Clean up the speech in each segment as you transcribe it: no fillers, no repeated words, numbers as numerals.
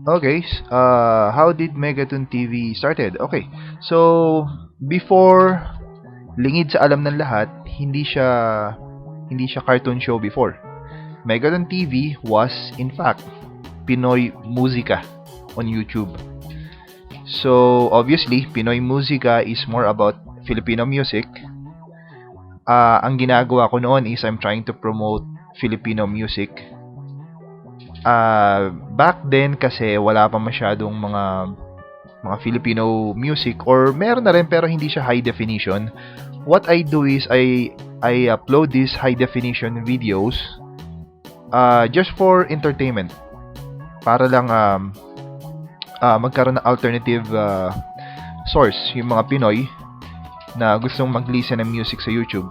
Okay, how did Megaton TV started? Okay, so before Lingid sa alam ng lahat, hindi siya cartoon show before. Megaton TV was in fact Pinoy Musika on YouTube. So obviously, Pinoy Musika is more about Filipino music. Ang ginagawa ko noon is I'm trying to promote Filipino music. Back then kasi wala pa masyadong mga Filipino music or meron na rin pero hindi siya high definition. What I do is I upload these high definition videos just for entertainment para lang magkaroon ng alternative source yung mga Pinoy na gustong mag-listen ng music sa YouTube.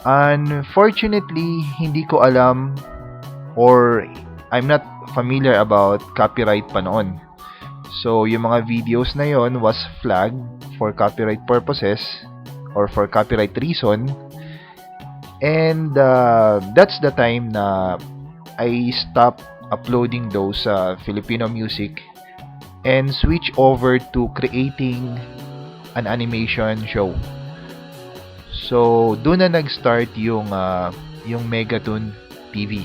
Unfortunately, hindi ko alam or I'm not familiar about copyright pa noon. So, yung mga videos na yon was flagged for copyright purposes or for copyright reason. And that's the time na I stopped uploading those Filipino music and switch over to creating an animation show. So, doon na nag-start yung Megaton TV.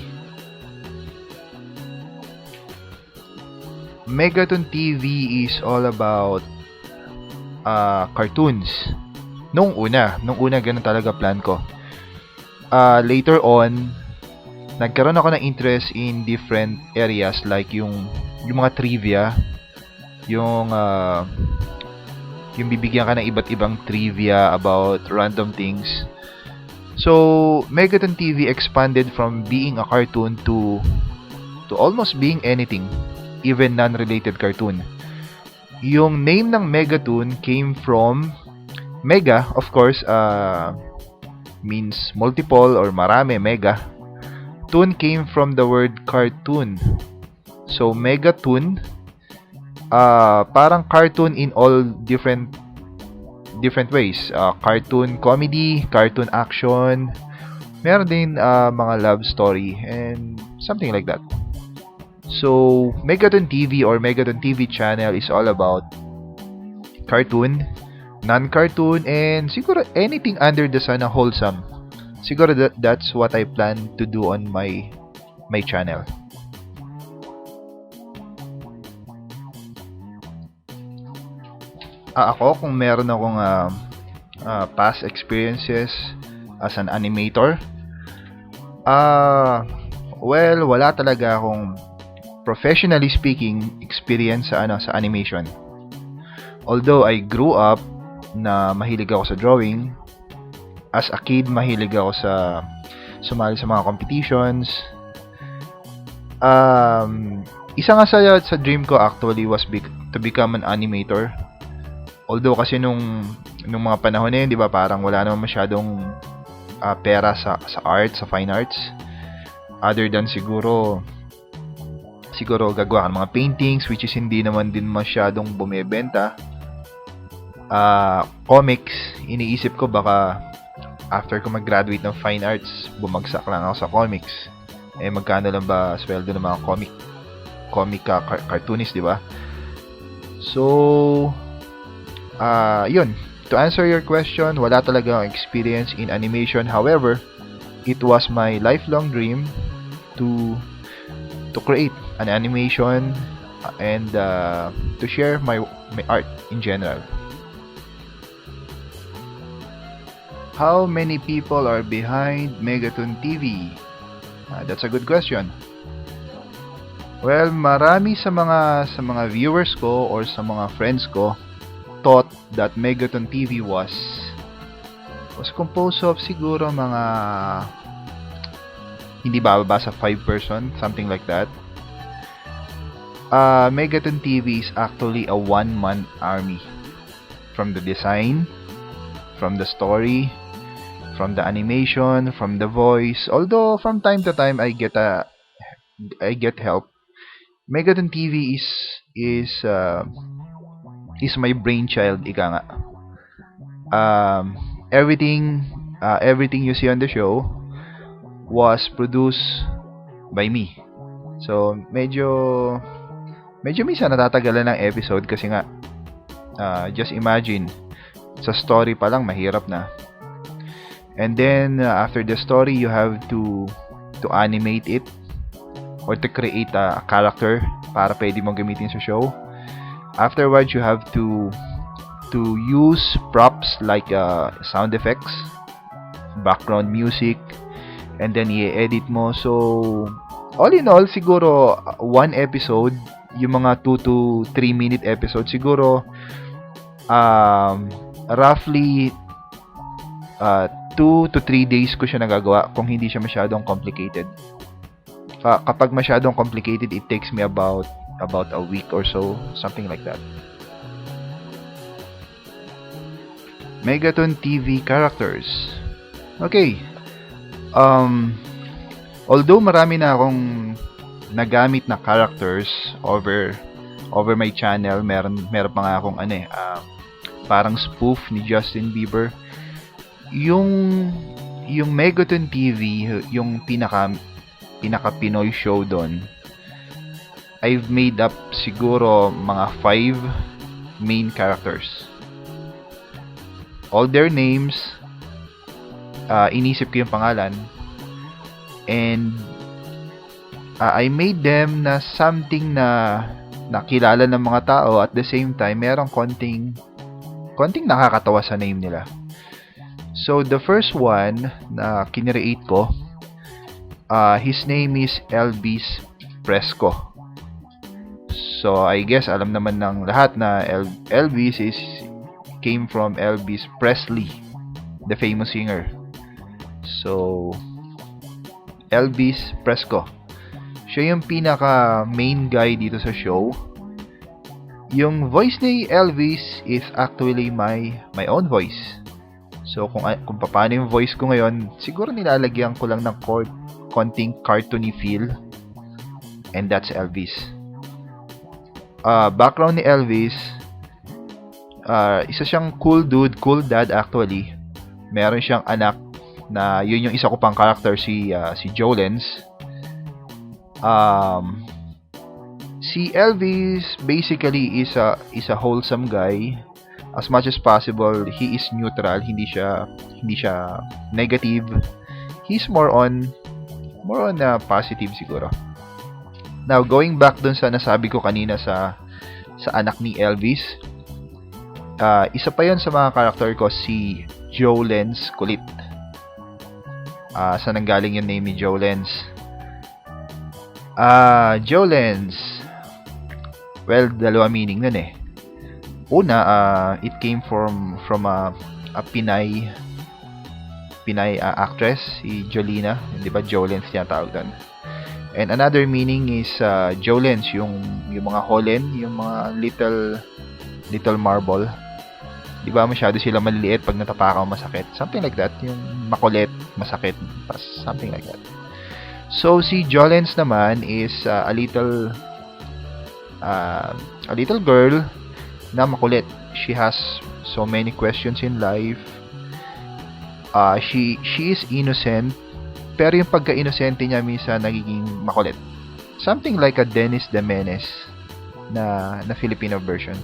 Megaton TV is all about cartoons. Nung una ganun talaga plan ko. Later on, nagkaroon ako ng interest in different areas like yung mga trivia, yung bibigyan ka ng iba't ibang trivia about random things. So, Megaton TV expanded from being a cartoon to almost being anything, even non-related cartoon. Yung name ng Megatoon came from Mega, of course, means multiple or marami, Mega. Toon came from the word cartoon. So, Megatoon, parang cartoon in all different ways. Cartoon comedy, cartoon action, meron din mga love story and something like that. So, Megaton TV or Megaton TV channel is all about cartoon, non-cartoon, and siguro anything under the sun na wholesome. Siguro that's what I plan to do on my channel. Ako, kung meron akong past experiences as an animator, well, wala talaga akong professionally speaking experience sa animation. Although I grew up na mahilig ako sa drawing, as a kid mahilig ako sa sumali sa mga competitions. Isa nga sa dream ko actually was to become an animator. Although kasi nung mga panahon na yun, 'di ba, parang wala naman masyadong pera sa art, sa fine arts, other than siguro gagawa ka ng mga paintings which is hindi naman din masyadong bumebenta. Comics, iniisip ko baka after ko mag-graduate ng fine arts, bumagsak lang ako sa comics. Magkano lang ba sweldo ng mga comic cartoonist, di ba? So, yun. To answer your question, wala talaga akong experience in animation. However, it was my lifelong dream to create an animation and to share my art in general. How many people are behind Megaton TV? That's a good question. Well, marami sa mga viewers ko or sa mga friends ko thought that Megaton TV was composed of siguro mga hindi bababa sa 5 person, something like that. Megaton TV is actually a one-man army. From the design, from the story, from the animation, from the voice. Although from time to time I get help. Megaton TV is my brainchild, ika nga. Everything you see on the show was produced by me. So medyo medyo minsan natatagalan ng episode kasi nga, just imagine, sa story pa lang mahirap na. And then after the story, you have to animate it or to create a character para pwede mong gamitin sa show. Afterwards, you have to use props like sound effects, background music, and then i-edit mo. So all in all, siguro one episode, yung mga 2 to 3 minute episode, siguro roughly 2 to 3 days ko siya nagagawa kung hindi siya masyadong complicated. Kapag masyadong complicated, it takes me about a week or so, something like that. Megaton TV characters. Okay. Although marami na akong nagamit na characters over my channel, meron pa nga akong parang spoof ni Justin Bieber. Yung Megaton TV, yung pinaka Pinoy show doon, I've made up siguro mga 5 main characters. All their names, inisip ko yung pangalan, and I made them na something na nakilala ng mga tao, at the same time merong konting nakakatawa sa name nila. So the first one na kinreate ko, his name is Elvis Fresco. So I guess alam naman ng lahat na Elvis came from Elvis Presley, the famous singer. So Elvis Fresco, siya yung pinaka main guy dito sa show. Yung voice ni Elvis is actually my own voice. So kung paano yung voice ko ngayon, siguro nilalagyan ko lang ng konting cartoony feel, and that's Elvis. Background ni Elvis, isa siyang cool dude, cool dad actually. Meron siyang anak na yun yung isa ko pang character, si Jolens. Si Elvis basically is a wholesome guy. As much as possible, he is neutral, hindi siya negative. He's more on positive siguro. Now, going back dun sa nasabi ko kanina sa anak ni Elvis, isa pa yon sa mga character ko, si Jolens Kulit. Saan nanggaling yung name ni Jolens? Jolens, well, dalawa meaning nun eh. Una, it came from a Pinay actress, si Jolina, di ba? Jolens tinatawag doon. And another meaning is Jolens, yung mga holen, yung mga little marble. Di ba masyado sila maliliit pag natapakan masakit? Something like that. Yung makulit, masakit, something like that. So si Jolens naman is a little girl na makulit. She has so many questions in life. She is innocent, pero yung pagka-innocente niya minsan nagiging makulit. Something like a Dennis the Menace na Filipino version.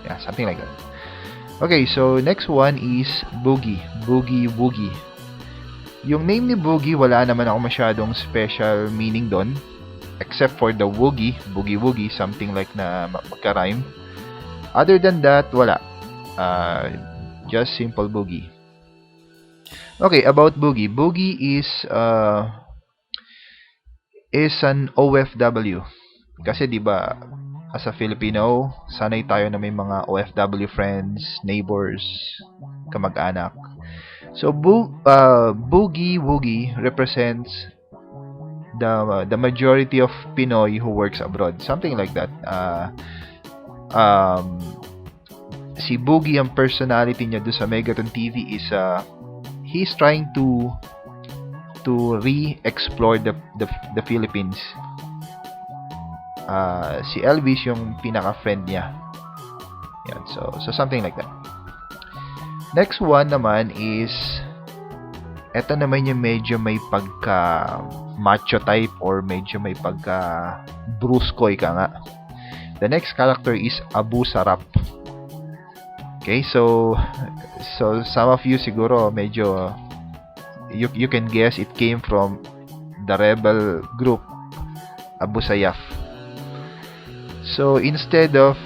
Yeah, something like that. Okay, so next one is Boogie. Boogie Woogie. Yung name ni Boogie, wala naman ako masyadong special meaning doon, except for the Woogie, Boogie Woogie, something like na magka-rhyme. Other than that, wala. Just simple Boogie. Okay, about Boogie. Boogie is an OFW. Kasi 'di ba, as a Filipino, sanay tayo na may mga OFW friends, neighbors, kamag-anak. So Boogie Woogie represents the majority of Pinoy who works abroad. Something like that. Si Boogie, ang personality niya doon sa Megaton TV is he's trying to re-explore the Philippines. Si Elvis yung pinaka-friend niya. Yan, so something like that. Next one naman is, eto naman yung medyo may pagka macho type or medyo may pagka brusco ka nga. The next character is Abu Sarap. Okay, so some of you siguro medyo you can guess it came from the rebel group Abu Sayyaf. So instead of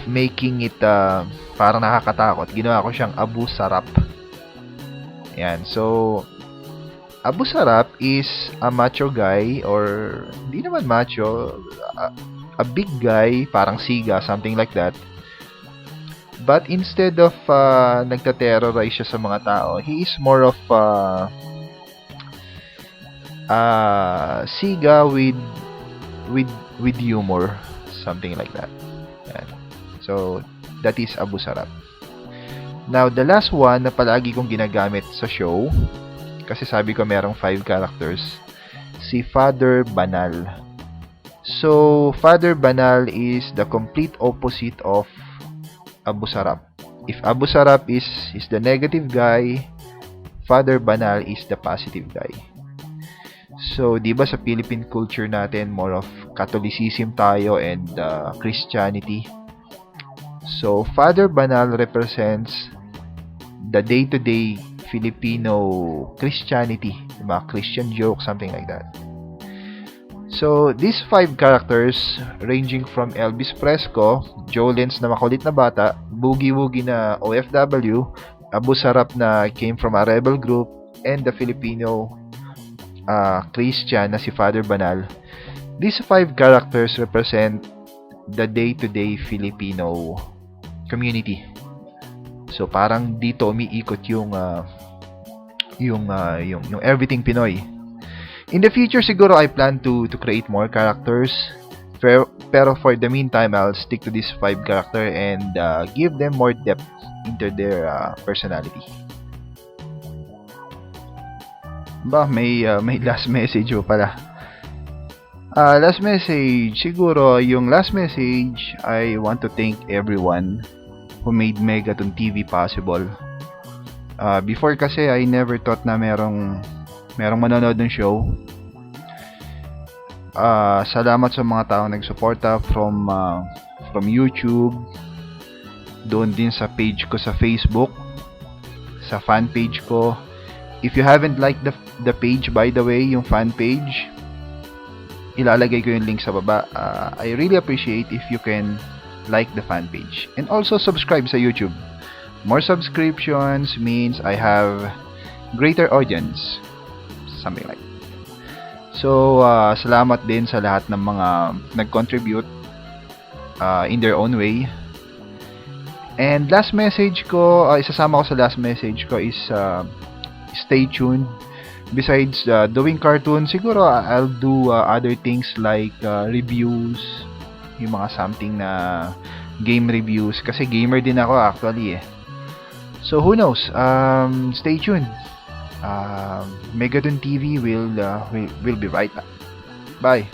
making it parang nakakatakot, ginawa ko siyang Abu Sarap. Yan. So Abu Sarap is a macho guy, or hindi naman macho, a big guy, parang siga, something like that. But instead of nagta-terrorize siya sa mga tao, he is more of siga with humor, something like that. Yan. So that is Abu Sarap. Now, the last one na palagi kong ginagamit sa show, kasi sabi ko merong 5 characters, si Father Banal. So, Father Banal is the complete opposite of Abu Sarap. If Abu Sarap is the negative guy, Father Banal is the positive guy. So, di ba sa Philippine culture natin, more of Catholicism tayo and Christianity. So, Father Banal represents the day-to-day Filipino Christianity, diba? Christian joke, something like that. So, these 5 characters, ranging from Elvis Fresco, Jolens na makulit na bata, Boogie-Woogie na OFW, Abu Sarap na came from a rebel group, and the Filipino Christian na si Father Banal. These 5 characters represent the day-to-day Filipino community. So parang dito umiikot yung everything Pinoy. In the future siguro I plan to create more characters. Pero for the meantime I'll stick to these 5 character and give them more depth into their personality. May last message pala. Last message, siguro yung last message, I want to thank everyone who made Megaton TV possible. Before kasi I never thought na merong manonood ng show. Salamat sa mga taong nagsuporta from YouTube, doon din sa page ko sa Facebook, sa fan page ko. If you haven't liked the page, by the way, yung fan page, ilalagay ko yung link sa baba. I really appreciate if you can like the fan page. And also subscribe sa YouTube. More subscriptions means I have greater audience. Something like that. So, salamat din sa lahat ng mga nag-contribute in their own way. And last message ko, isasama ko sa last message ko is stay tuned. Besides doing cartoon, siguro I'll do other things like reviews, yung mga something na game reviews, kasi gamer din ako actually . So who knows, stay tuned. Megaton TV will be right back. Bye.